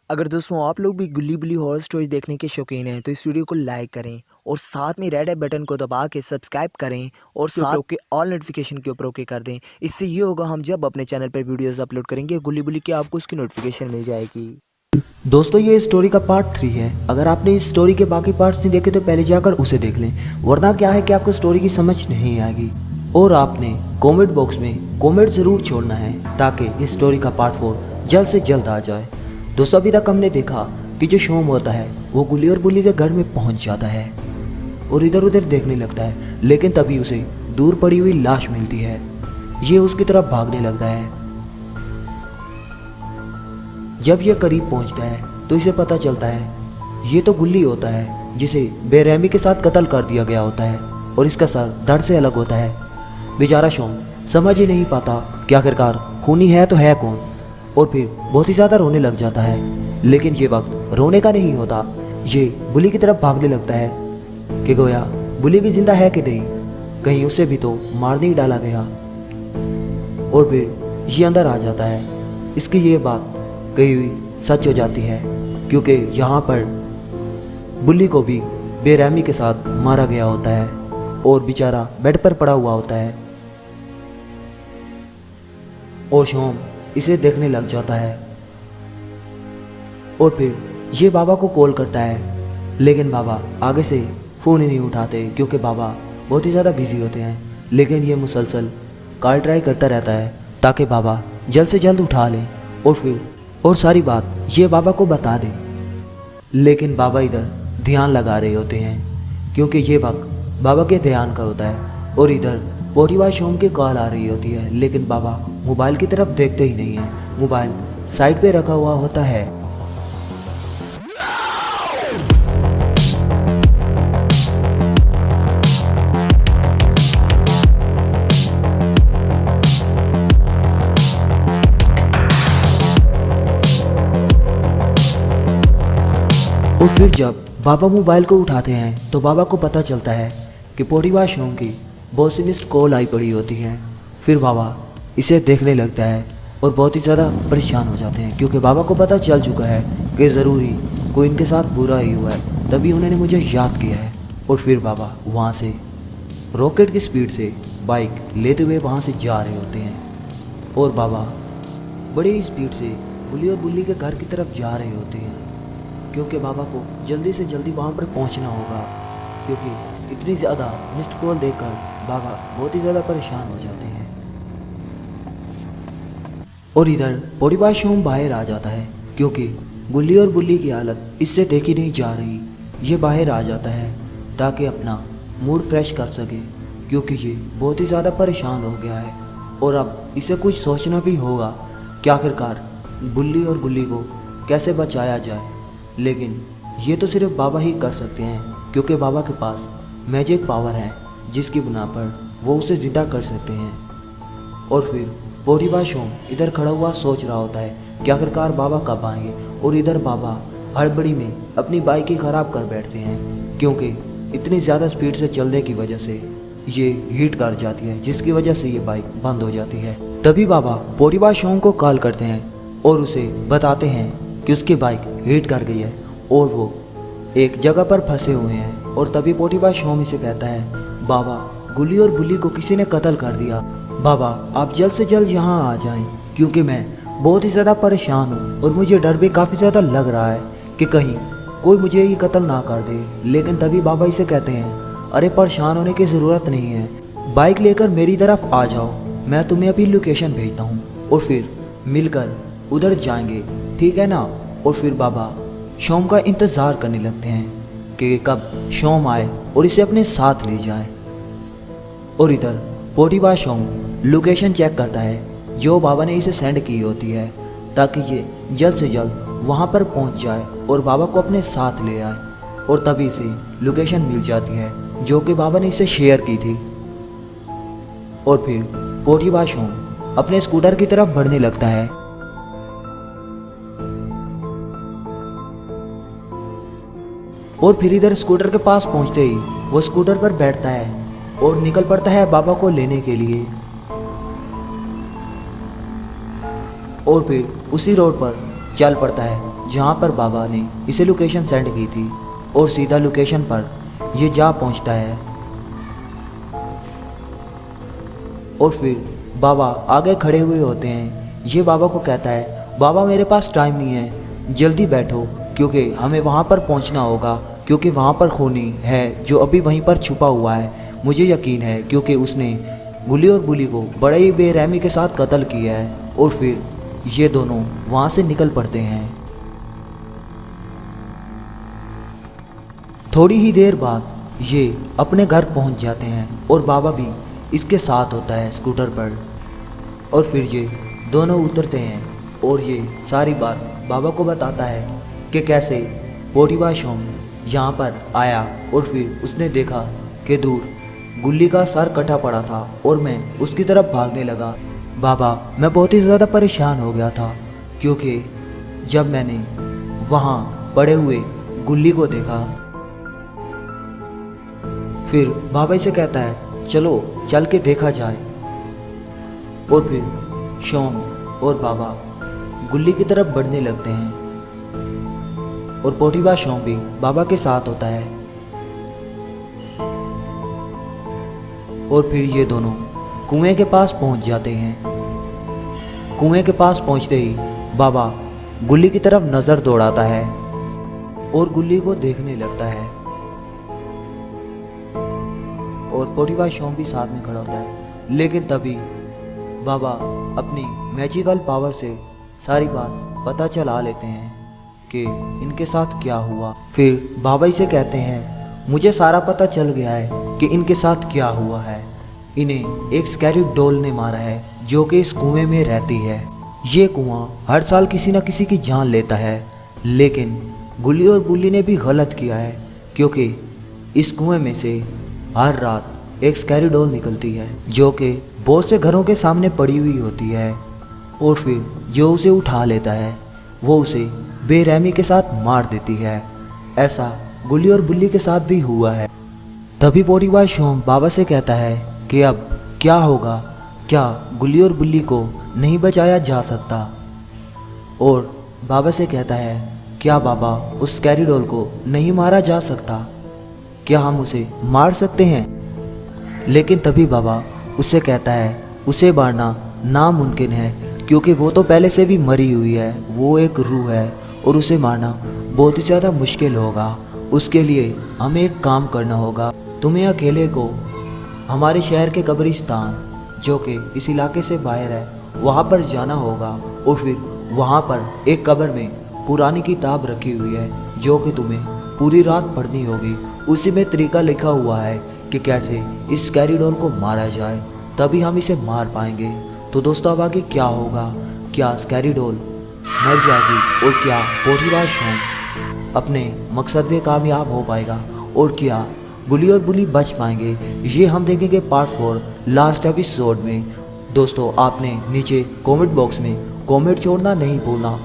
अगर दोस्तों आप लोग भी गुल्ली बुल्ली हॉरर स्टोरी देखने के शौकीन हैं तो इस वीडियो को लाइक करें और साथ में रेड बटन को दबा के सब्सक्राइब करें और साथ के ऑल नोटिफिकेशन के ऊपर ओके कर दें। इससे ये होगा हम जब अपने चैनल पर वीडियोस अपलोड करेंगे गुल्ली बुल्ली की आपको उसकी नोटिफिकेशन मिल जाएगी। दोस्तों ये स्टोरी का पार्ट 3 है। अगर आपने इस स्टोरी के बाकी पार्ट्स नहीं देखे तो पहले जाकर उसे देख लें, वरना क्या है कि आपको स्टोरी की समझ नहीं आएगी। और आपने कमेंट बॉक्स में कमेंट ज़रूर छोड़ना है ताकि इस स्टोरी का पार्ट 4 जल्द से जल्द आ जाए। दोस्तों अभी तक हमने देखा कि जो शोम होता है वो गुल्ली और बुल्ली के घर में पहुंच जाता है और इधर उधर देखने लगता है, लेकिन तभी उसे दूर पड़ी हुई लाश मिलती है। ये उसकी तरफ भागने लगता है। जब यह करीब पहुंचता है तो इसे पता चलता है ये तो गुल्ली होता है जिसे बेरहमी के साथ कत्ल कर दिया गया होता है और इसका सर धड़ से अलग होता है। बेचारा शोम समझ ही नहीं पाता कि आखिरकार खूनी है तो है कौन, और फिर बहुत ही ज़्यादा रोने लग जाता है। लेकिन ये वक्त रोने का नहीं होता, ये बुली की तरफ भागने लगता है कि गोया बुली भी जिंदा है कि नहीं, कहीं उसे भी तो मार नहीं डाला गया। और फिर ये अंदर आ जाता है। इसकी ये बात कही हुई सच हो जाती है क्योंकि यहाँ पर बुल्ली को भी बेरहमी के साथ मारा गया होता है और बेचारा बेड पर पड़ा हुआ होता है। और शोम इसे देखने लग जाता है और फिर ये बाबा को कॉल करता है, लेकिन बाबा आगे से फ़ोन ही नहीं उठाते क्योंकि बाबा बहुत ही ज़्यादा बिजी होते हैं। लेकिन ये मुसलसल कॉल ट्राई करता रहता है ताकि बाबा जल्द से जल्द उठा लें और सारी बात ये बाबा को बता दें। लेकिन बाबा इधर ध्यान लगा रहे होते हैं क्योंकि ये वक्त बाबा के ध्यान का होता है और इधर बहुत बार शोम की कॉल आ रही होती है, लेकिन बाबा मोबाइल की तरफ देखते ही नहीं है। मोबाइल साइड पे रखा हुआ होता है। और फिर जब बाबा मोबाइल को उठाते हैं तो बाबा को पता चलता है कि पोटीवार शोम की बहुत सी मिस्ड कॉल आई पड़ी होती है। फिर बाबा इसे देखने लगता है और बहुत ही ज़्यादा परेशान हो जाते हैं क्योंकि बाबा को पता चल चुका है कि ज़रूरी कोई इनके साथ बुरा ही हुआ है, तभी उन्होंने मुझे याद किया है। और फिर बाबा वहाँ से रॉकेट की स्पीड से बाइक लेते हुए वहाँ से जा रहे होते हैं और बाबा बड़ी ही स्पीड से बुल्ली और बुल्ली के घर की तरफ जा रहे होते हैं क्योंकि बाबा को जल्दी से जल्दी वहाँ पर पहुँचना होगा, क्योंकि इतनी ज़्यादा मिस्ड कॉल देखकर बाबा बहुत ही ज़्यादा परेशान हो जाते हैं। और इधर पोटीवार शोम बाहर आ जाता है क्योंकि गुल्ली और बुल्ली की हालत इससे देखी नहीं जा रही। ये बाहर आ जाता है ताकि अपना मूड फ्रेश कर सके क्योंकि ये बहुत ही ज़्यादा परेशान हो गया है और अब इसे कुछ सोचना भी होगा कि आखिरकार बुल्ली और गुल्ली को कैसे बचाया जाए। लेकिन ये तो सिर्फ बाबा ही कर सकते हैं क्योंकि बाबा के पास मैजिक पावर है जिसकी बुना पर वो उसे ज़िंदा कर सकते हैं। और फिर पोटीवार शोम इधर खड़ा हुआ सोच रहा होता है कि आखिरकार बाबा कब आएंगे, और इधर बाबा हड़बड़ी में अपनी बाइक ही ख़राब कर बैठते हैं क्योंकि इतनी ज़्यादा स्पीड से चलने की वजह से ये हीट कर जाती है, जिसकी वजह से ये बाइक बंद हो जाती है। तभी बाबा पोटीवार शोम को कॉल करते हैं और उसे बताते हैं कि उसकी बाइक हीट कर गई है और वो एक जगह पर फंसे हुए हैं। और तभी पोटीवार शोम इसे कहता है, बाबा गुल्ली और बुल्ली को किसी ने कत्ल कर दिया, बाबा आप जल्द से जल्द यहाँ आ जाएं क्योंकि मैं बहुत ही ज़्यादा परेशान हूँ और मुझे डर भी काफ़ी ज़्यादा लग रहा है कि कहीं कोई मुझे ही कत्ल ना कर दे। लेकिन तभी बाबा इसे कहते हैं, अरे परेशान होने की ज़रूरत नहीं है, बाइक लेकर मेरी तरफ आ जाओ, मैं तुम्हें अभी लोकेशन भेजता हूँ और फिर मिलकर उधर जाएंगे, ठीक है ना। और फिर बाबा शोम का इंतज़ार करने लगते हैं कि कब शोम आए और इसे अपने साथ ले जाए। और इधर पोटीवार शोम लोकेशन चेक करता है जो बाबा ने इसे सेंड की होती है ताकि ये जल्द से जल्द वहाँ पर पहुँच जाए और बाबा को अपने साथ ले आए। और तभी इसे लोकेशन मिल जाती है जो कि बाबा ने इसे शेयर की थी। और फिर पोटीवार शोम अपने स्कूटर की तरफ बढ़ने लगता है और फिर इधर स्कूटर के पास पहुंचते ही वो स्कूटर पर बैठता है और निकल पड़ता है बाबा को लेने के लिए। और फिर उसी रोड पर चल पड़ता है जहाँ पर बाबा ने इसे लोकेशन सेंड की थी और सीधा लोकेशन पर ये जा पहुँचता है। और फिर बाबा आगे खड़े हुए होते हैं। ये बाबा को कहता है, बाबा मेरे पास टाइम नहीं है, जल्दी बैठो क्योंकि हमें वहाँ पर पहुँचना होगा, क्योंकि वहाँ पर खूनी है जो अभी वहीं पर छुपा हुआ है। मुझे यकीन है क्योंकि उसने गुल्ली और बुल्ली को बड़े ही बेरहमी के साथ कत्ल किया है। और फिर ये दोनों वहाँ से निकल पड़ते हैं। थोड़ी ही देर बाद ये अपने घर पहुँच जाते हैं और बाबा भी इसके साथ होता है स्कूटर पर। और फिर ये दोनों उतरते हैं और ये सारी बात बाबा को बताता है कि कैसे पोटीबा शोम यहाँ पर आया और फिर उसने देखा कि दूर गुल्ली का सर कटा पड़ा था और मैं उसकी तरफ भागने लगा। बाबा मैं बहुत ही ज़्यादा परेशान हो गया था क्योंकि जब मैंने वहाँ पड़े हुए गुल्ली को देखा। फिर बाबा इसे कहता है, चलो चल के देखा जाए। और फिर शोम और बाबा गुल्ली की तरफ बढ़ने लगते हैं और पोटीबा शोम भी बाबा के साथ होता है। और फिर ये दोनों कुएं के पास पहुंच जाते हैं। कुएं के पास पहुंचते ही बाबा गुल्ली की तरफ नज़र दौड़ाता है और गुल्ली को देखने लगता है। और पोटीबा शोम भी साथ में खड़ा होता है। लेकिन तभी बाबा अपनी मैजिकल पावर से सारी बात पता चला लेते हैं कि इनके साथ क्या हुआ। फिर बाबा इसे कहते हैं, मुझे सारा पता चल गया है कि इनके साथ क्या हुआ है। इन्हें एक स्कैरी डॉल ने मारा है जो कि इस कुएं में रहती है। ये कुआं हर साल किसी न किसी की जान लेता है, लेकिन गुल्ली और बुल्ली ने भी गलत किया है क्योंकि इस कुएं में से हर रात एक स्कैरी डॉल निकलती है जो कि बहुत से घरों के सामने पड़ी हुई होती है। और फिर जो उसे उठा लेता है वो उसे बेरहमी के साथ मार देती है। ऐसा गुल्ली और बुल्ली के साथ भी हुआ है। तभी पोटीबा शोम बाबा से कहता है कि अब क्या होगा, क्या गुल्ली और बुल्ली को नहीं बचाया जा सकता। और बाबा से कहता है, क्या बाबा उस स्कैरी डॉल को नहीं मारा जा सकता, क्या हम उसे मार सकते हैं। लेकिन तभी बाबा उससे कहता है, उसे मारना नामुमकिन है क्योंकि वो तो पहले से भी मरी हुई है, वो एक रूह है और उसे मारना बहुत ही ज़्यादा मुश्किल होगा। उसके लिए हमें एक काम करना होगा, तुम्हें अकेले को हमारे शहर के कब्रिस्तान जो कि इस इलाके से बाहर है वहाँ पर जाना होगा। और फिर वहाँ पर एक कब्र में पुरानी किताब रखी हुई है जो कि तुम्हें पूरी रात पढ़नी होगी। उसी में तरीका लिखा हुआ है कि कैसे इस स्कैरी डॉल को मारा जाए, तभी हम इसे मार पाएंगे। तो दोस्तों अब आगे क्या होगा, क्या स्कैरी डॉल मर जाएगी और क्या पोटीबा शोम अपने मकसद में कामयाब हो पाएगा और क्या गुल्ली और बुल्ली बच पाएंगे, ये हम देखेंगे पार्ट 4 लास्ट एपिसोड में। दोस्तों आपने नीचे कमेंट बॉक्स में कमेंट छोड़ना नहीं भूलना।